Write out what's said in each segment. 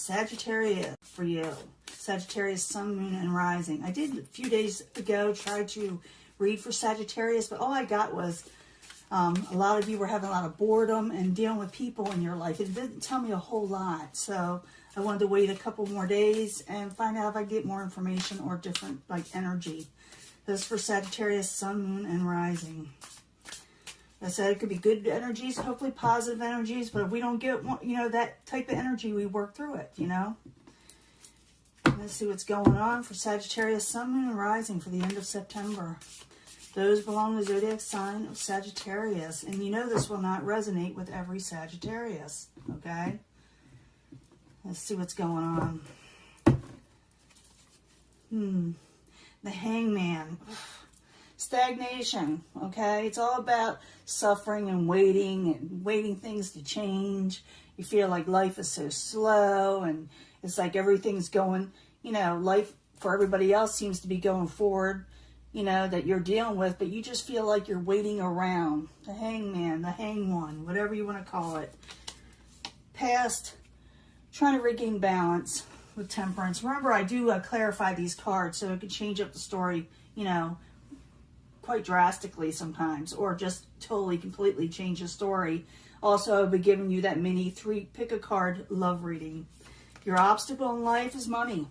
Sagittarius for you. Sagittarius, Sun, Moon, and Rising. I did a few days ago try to read for Sagittarius, but all I got was a lot of you were having a lot of boredom and dealing with people in your life. It didn't tell me a whole lot, so I wanted to wait a couple more days and find out if I get more information or different energy. This is for Sagittarius, Sun, Moon, and Rising. I said it could be good energies, hopefully positive energies, but if we don't get, that type of energy, we work through it, Let's see what's going on for Sagittarius, Sun, Moon, and Rising for the end of September. Those belong to the zodiac sign of Sagittarius. And this will not resonate with every Sagittarius, okay? Let's see what's going on. The Hangman. Stagnation, okay? It's all about suffering and waiting things to change. You feel like life is so slow and it's like everything's going, life for everybody else seems to be going forward, that you're dealing with, but you just feel like you're waiting around. The Hangman, the Hang One, whatever you want to call it. Past, trying to regain balance with Temperance. Remember, I do clarify these cards so it can change up the story, quite drastically sometimes, or just totally, completely change the story. Also, I'll be giving you that mini 3 pick a card love reading. Your obstacle in life is money.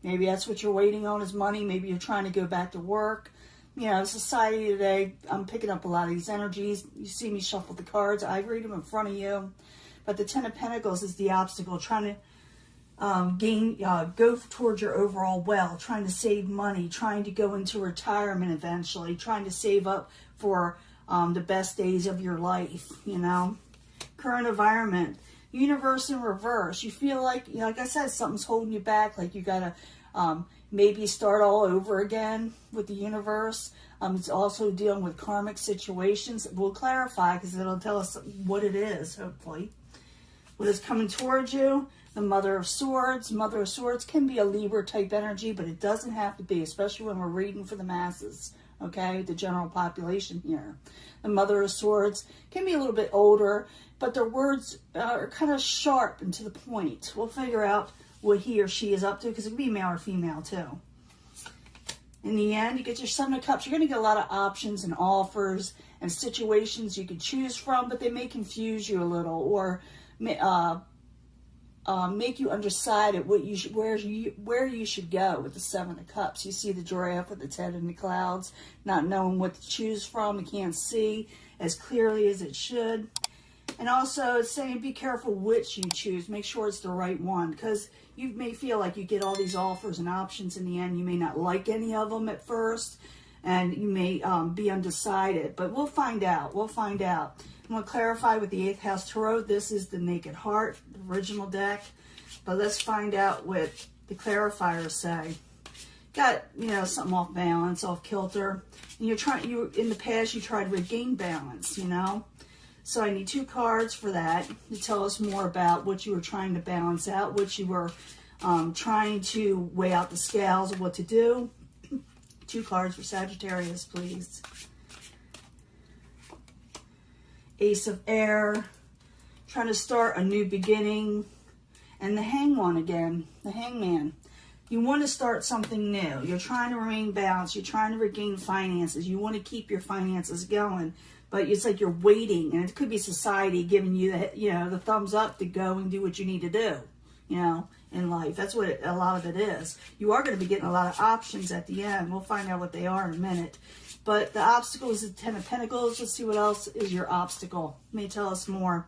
Maybe that's what you're waiting on is money. Maybe you're trying to go back to work. Society today, I'm picking up a lot of these energies. You see me shuffle the cards. I read them in front of you. But the Ten of Pentacles is the obstacle, trying to go towards your overall wealth, trying to save money, trying to go into retirement eventually, trying to save up for the best days of your life, Current environment, universe in reverse. You feel like I said, something's holding you back, like you got to maybe start all over again with the universe. It's also dealing with karmic situations. We'll clarify because it'll tell us what it is, hopefully. What is coming towards you? The Mother of Swords. Mother of Swords can be a Libra type energy, but it doesn't have to be, especially when we're reading for the masses, okay? The general population here. The Mother of Swords can be a little bit older, but their words are kind of sharp and to the point. We'll figure out what he or she is up to, because it can be male or female too. In the end, you get your Seven of Cups. You're going to get a lot of options and offers and situations you can choose from, but they may confuse you a little, or make you undecided what you should, where you should go with the Seven of Cups. You see the giraffe with its head in the clouds, not knowing what to choose from. You can't see as clearly as it should. And also it's saying be careful which you choose. Make sure it's the right one, because you may feel like you get all these offers and options. In the end, you may not like any of them at first, and you may be undecided. But we'll find out. We'll find out. I'm going to clarify with the 8th House Tarot. This is the Naked Heart, the original deck. But let's find out what the clarifiers say. Got, something off balance, off kilter. And in the past, you tried to regain balance, So I need 2 cards for that to tell us more about what you were trying to balance out, what you were trying to weigh out the scales of what to do. 2 cards for Sagittarius, please. Ace of Air, trying to start a new beginning. And the Hang One again, the Hangman. You want to start something new. You're trying to remain balanced. You're trying to regain finances. You want to keep your finances going. But it's like you're waiting. And it could be society giving you the thumbs up to go and do what you need to do, in life. That's what a lot of it is. You are going to be getting a lot of options at the end. We'll find out what they are in a minute. But the obstacle is the Ten of Pentacles. Let's see what else is your obstacle. It may tell us more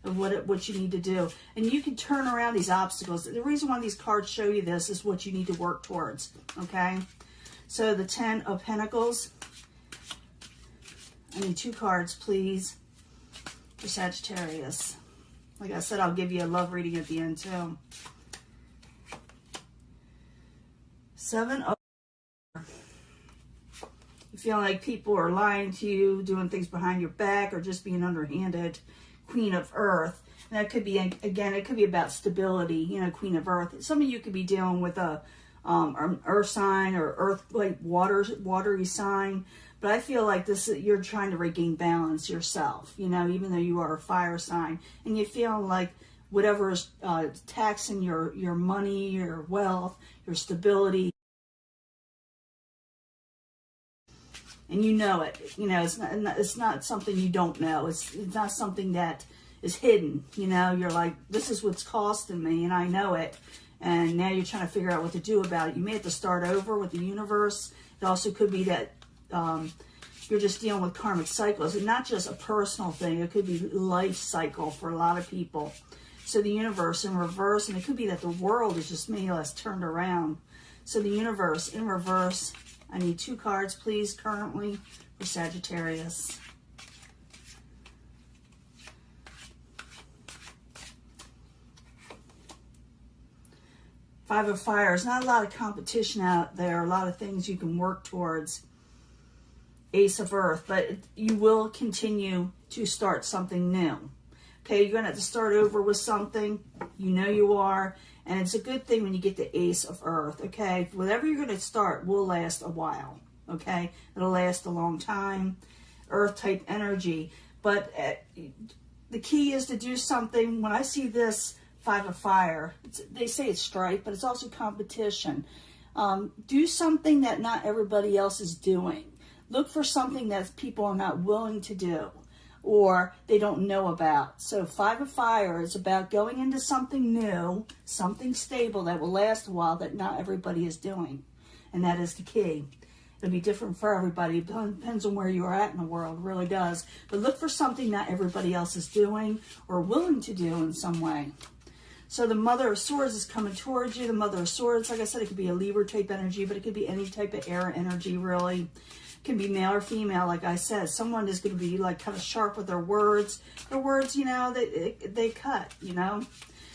of what you need to do. And you can turn around these obstacles. The reason why these cards show you this is what you need to work towards. Okay? So the 10 of Pentacles. I need 2 cards, please, for Sagittarius. Like I said, I'll give you a love reading at the end, too. 7 of... You feel like people are lying to you, doing things behind your back, or just being underhanded. Queen of Earth. And that could be, again, it could be about stability, Queen of Earth. Some of you could be dealing with an earth sign or earth, like watery sign. But I feel like you're trying to regain balance yourself, even though you are a fire sign. And you feel like whatever is taxing your money, your wealth, your stability. And you know it. You know, it's not something you don't know. It's not something that is hidden. You know, you're like, this is what's costing me, and I know it. And now you're trying to figure out what to do about it. You may have to start over with the universe. It also could be that you're just dealing with karmic cycles, and not just a personal thing. It could be life cycle for a lot of people. So the universe in reverse, and it could be that the world is just maybe less turned around. So the universe in reverse. I need 2 cards, please, currently for Sagittarius. Five of Fire. There's not a lot of competition out there, a lot of things you can work towards. Ace of Earth, but you will continue to start something new. Okay, you're going to have to start over with something. You know you are. And it's a good thing when you get the Ace of Earth, okay? Whatever you're going to start will last a while, okay? It'll last a long time. Earth-type energy. But the key is to do something. When I see this Five of Fire, they say it's strife, but it's also competition. Do something that not everybody else is doing. Look for something that people are not willing to do, or they don't know about. So Five of Fire is about going into something new, something stable that will last a while that not everybody is doing. And that is the key. It'll be different for everybody. It depends on where you are at in the world, it really does. But look for something not everybody else is doing or willing to do in some way. So the Mother of Swords is coming towards you. The Mother of Swords, like I said, it could be a Libra type energy, but it could be any type of air energy, really. Can be male or female, like I said. Someone is going to be like kind of sharp with their words. Their words, you know, they cut, you know.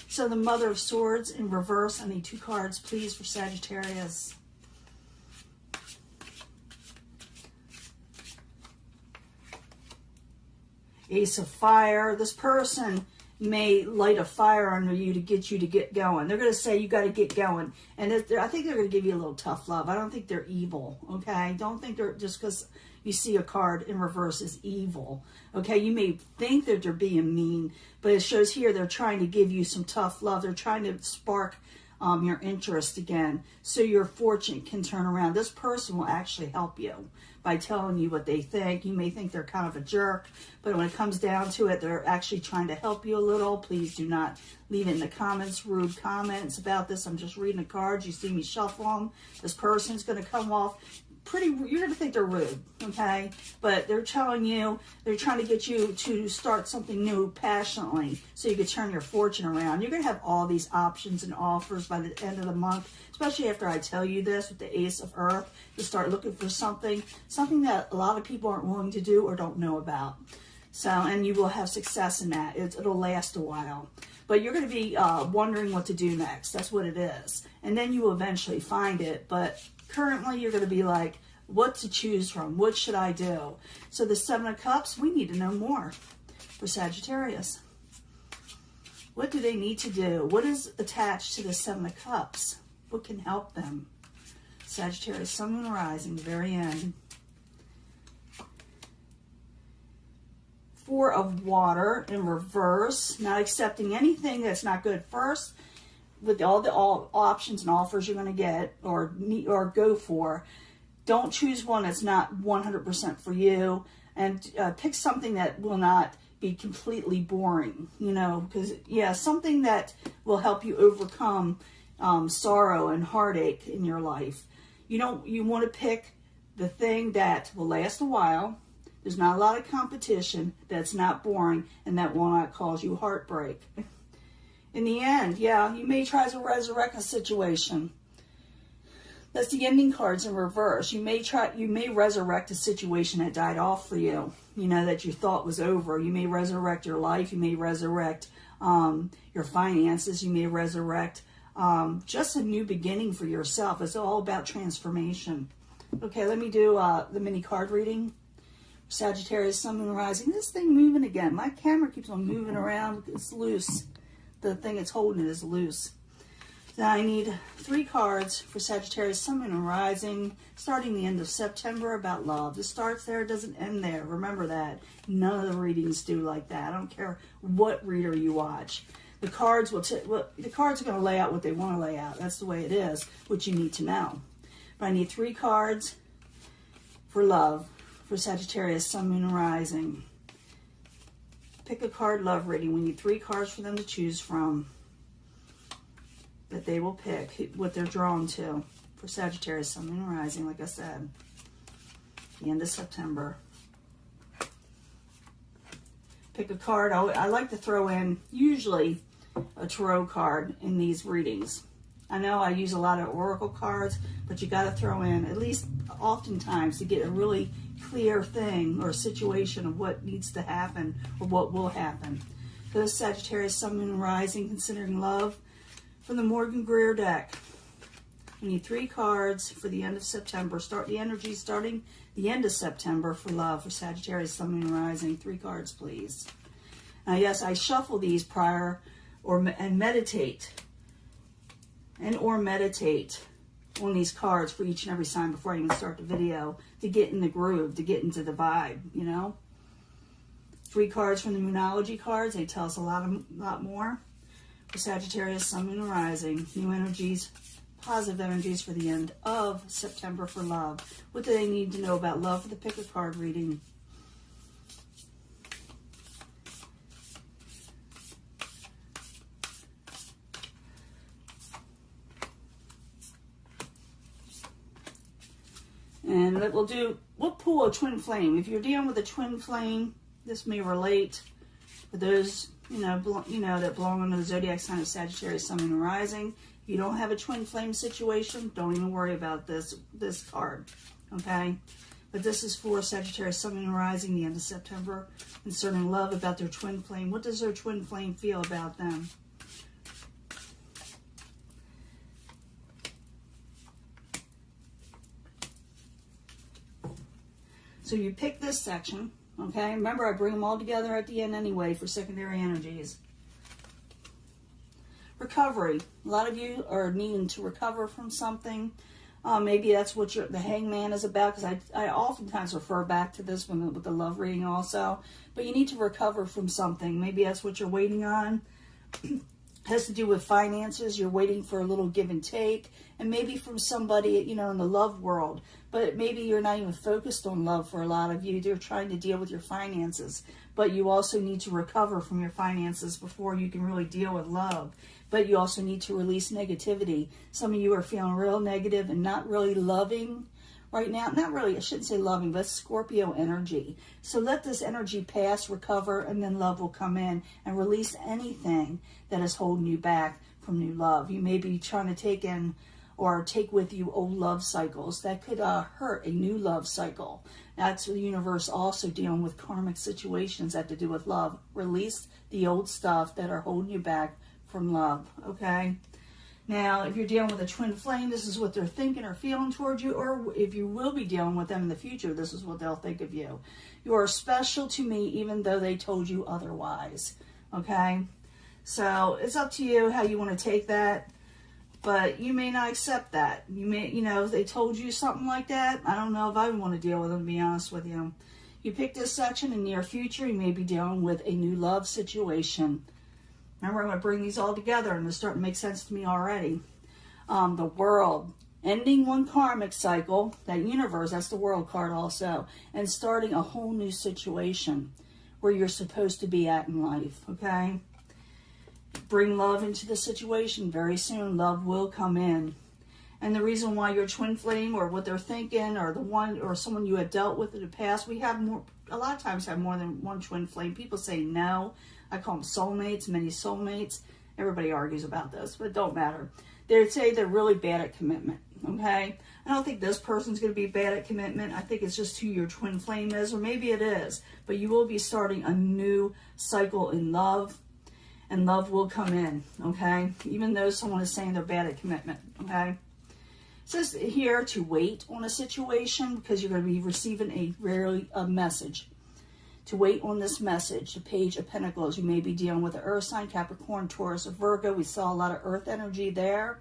So the Mother of Swords in reverse. I need 2 cards, please, for Sagittarius. Ace of Fire. This person may light a fire under you to get going. They're going to say you got to get going. And I think they're going to give you a little tough love. I don't think they're evil, okay? Don't think they're, just because you see a card in reverse, is evil, okay? You may think that they're being mean, but it shows here they're trying to give you some tough love. They're trying to spark your interest again, so your fortune can turn around. This person will actually help you by telling you what they think. You may think they're kind of a jerk, but when it comes down to it, they're actually trying to help you a little. Please do not leave it in the comments, rude comments about this. I'm just reading the cards. You see me shuffle them. This person's going to come off pretty, you're going to think they're rude, okay? But they're telling you, they're trying to get you to start something new passionately so you can turn your fortune around. You're going to have all these options and offers by the end of the month, especially after I tell you this with the Ace of Earth, to start looking for something that a lot of people aren't willing to do or don't know about. So, and you will have success in that. It'll last a while. But you're going to be wondering what to do next. That's what it is. And then you will eventually find it. But currently, you're going to be like, what to choose from? What should I do? So the Seven of Cups, we need to know more for Sagittarius. What do they need to do? What is attached to the Seven of Cups? What can help them? Sagittarius, Sun, Moon, Rising, the very end. Four of Water in reverse, not accepting anything that's not good first. With all the options and offers you're going to get or go for, don't choose one that's not 100% for you, and pick something that will not be completely boring, you know, because, yeah, something that will help you overcome sorrow and heartache in your life. You want to pick the thing that will last a while. There's not a lot of competition, that's not boring, and that will not cause you heartbreak. In the end, yeah, you may try to resurrect a situation. That's the ending cards in reverse. You may resurrect a situation that died off for you, you know, that you thought was over. You may resurrect your life. You may resurrect your finances. You may resurrect just a new beginning for yourself. It's all about transformation. Okay, let me do the mini card reading. Sagittarius, Sun, Moon, Rising. This thing moving again. My camera keeps on moving around. It's loose. The thing it's holding it is loose. So I need 3 cards for Sagittarius, Sun, Moon, and Rising, starting the end of September, about love. It starts there, it doesn't end there. Remember that. None of the readings do like that. I don't care what reader you watch. The cards the cards are going to lay out what they want to lay out. That's the way it is, which you need to know. But I need 3 cards for love, for Sagittarius, Sun, Moon, and Rising. Pick a card, love reading. We need 3 cards for them to choose from that they will pick, what they're drawn to for Sagittarius, Sun, Moon, and Rising, like I said, the end of September. Pick a card. I like to throw in, usually, a tarot card in these readings. I know I use a lot of oracle cards, but you got to throw in, at least oftentimes, to get a really clear thing or situation of what needs to happen or what will happen. For the Sagittarius, Sun, Moon, and Rising, considering love, from the Morgan Greer deck. We need 3 cards for the end of September. Start the energy starting the end of September for love, for Sagittarius, Sun, Moon, and Rising. 3 cards, please. Now, yes, I shuffle these prior and meditate on these cards for each and every sign before I even start the video to get in the groove, to get into the vibe, you know. 3 cards from the Moonology cards. They tell us a lot more. For Sagittarius, Sun, Moon, and Rising. New energies, positive energies for the end of September for love. What do they need to know about love for the pick a card reading? And we'll pull a twin flame. If you're dealing with a twin flame, this may relate for those, that belong under the zodiac sign of Sagittarius, Sun, Moon, and Rising. If you don't have a twin flame situation, don't even worry about this card, okay? But this is for Sagittarius, Sun, Moon, and Rising, the end of September, concerning love, about their twin flame. What does their twin flame feel about them? So you pick this section, okay? Remember, I bring them all together at the end anyway for secondary energies. Recovery. A lot of you are needing to recover from something. Maybe that's what the Hangman is about, because I oftentimes refer back to this one with the love reading also. But you need to recover from something. Maybe that's what you're waiting on. Has to do with finances. You're waiting for a little give and take, and maybe from somebody, in the love world. But maybe you're not even focused on love for a lot of you. You're trying to deal with your finances, but you also need to recover from your finances before you can really deal with love. But you also need to release negativity. Some of you are feeling real negative and not really loving right now. Not really, I shouldn't say loving, but Scorpio energy. So let this energy pass, recover, and then love will come in and release anything that is holding you back from new love. You may be trying to take in or take with you old love cycles. That could hurt a new love cycle. That's the universe also dealing with karmic situations that have to do with love. Release the old stuff that are holding you back from love, okay? Now, if you're dealing with a twin flame, this is what they're thinking or feeling towards you, or if you will be dealing with them in the future, this is what they'll think of you. You are special to me, even though they told you otherwise, okay? So it's up to you how you want to take that, but you may not accept that. You may, if they told you something like that, I don't know if I would want to deal with them, to be honest with you. You pick this section in near future, you may be dealing with a new love situation. Remember, I'm going to bring these all together, and they're starting to make sense to me already. The World. Ending one karmic cycle, that universe, that's the World card also, and starting a whole new situation where you're supposed to be at in life, okay? Bring love into the situation very soon. Love will come in. And the reason why your twin flame, or what they're thinking, or the one, or someone you have dealt with in the past, we have more, a lot of times have more than one twin flame. People say no. I call them soulmates, many soulmates. Everybody argues about this, but it don't matter. They say they're really bad at commitment, okay? I don't think this person's going to be bad at commitment. I think it's just who your twin flame is, or maybe it is. But you will be starting a new cycle in love, and love will come in, okay? Even though someone is saying they're bad at commitment, okay? It says here to wait on a situation, because you're going to be receiving a message. To wait on this message, the Page of Pentacles. You may be dealing with the Earth sign, Capricorn, Taurus, or Virgo. We saw a lot of Earth energy there,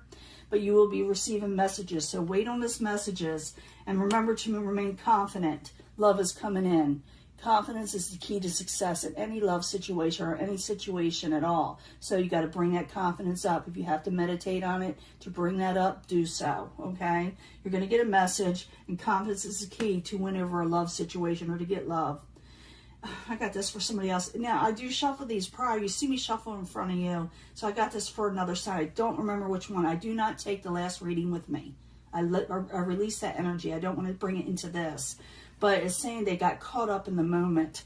but you will be receiving messages. So wait on these messages, and remember to remain confident. Love is coming in. Confidence is the key to success in any love situation or any situation at all. So you got to bring that confidence up. If you have to meditate on it to bring that up, do so, okay? You're going to get a message, and confidence is the key to win over a love situation or to get love. I got this for somebody else. Now, I do shuffle these prior. You see me shuffle in front of you. So I got this for another side. I don't remember which one. I do not take the last reading with me. I release that energy. I don't want to bring it into this. But it's saying they got caught up in the moment.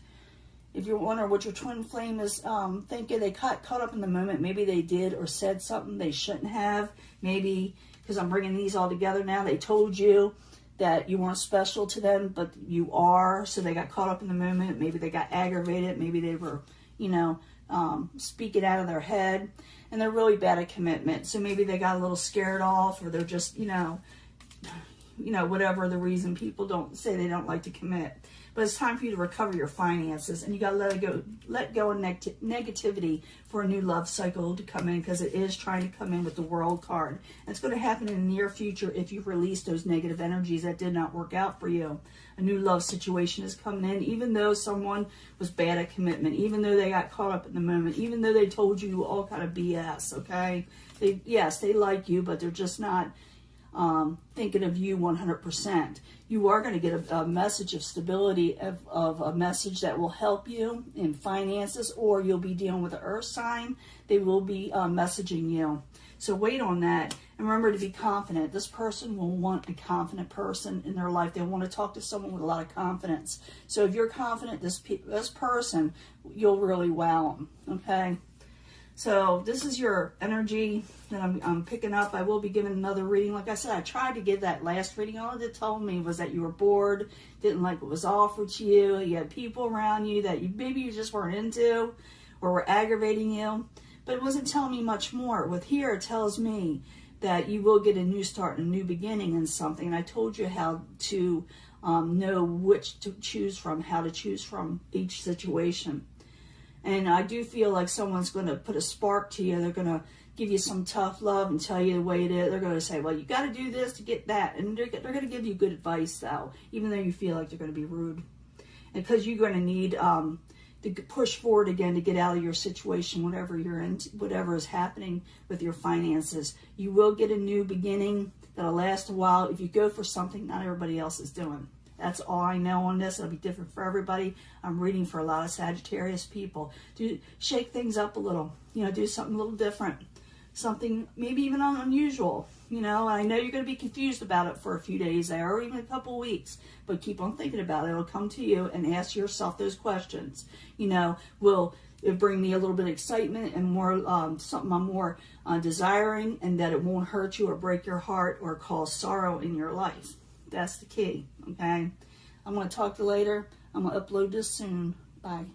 If you're wondering what your twin flame is thinking, they got caught up in the moment. Maybe they did or said something they shouldn't have. Maybe, because I'm bringing these all together now, they told you that you weren't special to them, but you are. So they got caught up in the moment. Maybe they got aggravated. Maybe they were, speaking out of their head. And they're really bad at commitment. So maybe they got a little scared off, or they're just, whatever the reason. People don't say they don't like to commit. But it's time for you to recover your finances, and you got to let go of negativity for a new love cycle to come in, because it is trying to come in with the World card. And it's going to happen in the near future if you release those negative energies that did not work out for you. A new love situation is coming in, even though someone was bad at commitment, even though they got caught up in the moment, even though they told you all kind of BS, okay? Yes, they like you, but they're just not thinking of you 100%. You are going to get a message of stability, of a message that will help you in finances, or you'll be dealing with an earth sign. They will be messaging you. So wait on that. And remember to be confident. This person will want a confident person in their life. They want to talk to someone with a lot of confidence. So if you're confident, this person, you'll really wow them. Okay? So this is your energy that I'm picking up. I will be giving another reading. Like I said, I tried to give that last reading. All it told me was that you were bored, didn't like what was offered to you. You had people around you that maybe you just weren't into or were aggravating you. But it wasn't telling me much more. With here, it tells me that you will get a new start and a new beginning in something. And I told you how to know which to choose from, how to choose from each situation. And I do feel like someone's going to put a spark to you. They're going to give you some tough love and tell you the way it is. They're going to say, well, you got to do this to get that. And they're going to give you good advice, though, even though you feel like they're going to be rude. And because you're going to need to push forward again to get out of your situation, whatever you're in, whatever is happening with your finances. You will get a new beginning that'll last a while if you go for something not everybody else is doing. That's all I know on this. It'll be different for everybody. I'm reading for a lot of Sagittarius people. Shake things up a little. Do something a little different. Something maybe even unusual. I know you're going to be confused about it for a few days there, or even a couple weeks. But keep on thinking about it. It'll come to you, and ask yourself those questions. Will it bring me a little bit of excitement and more something I'm more desiring, and that it won't hurt you or break your heart or cause sorrow in your life? That's the key, okay? I'm going to talk to you later. I'm going to upload this soon. Bye.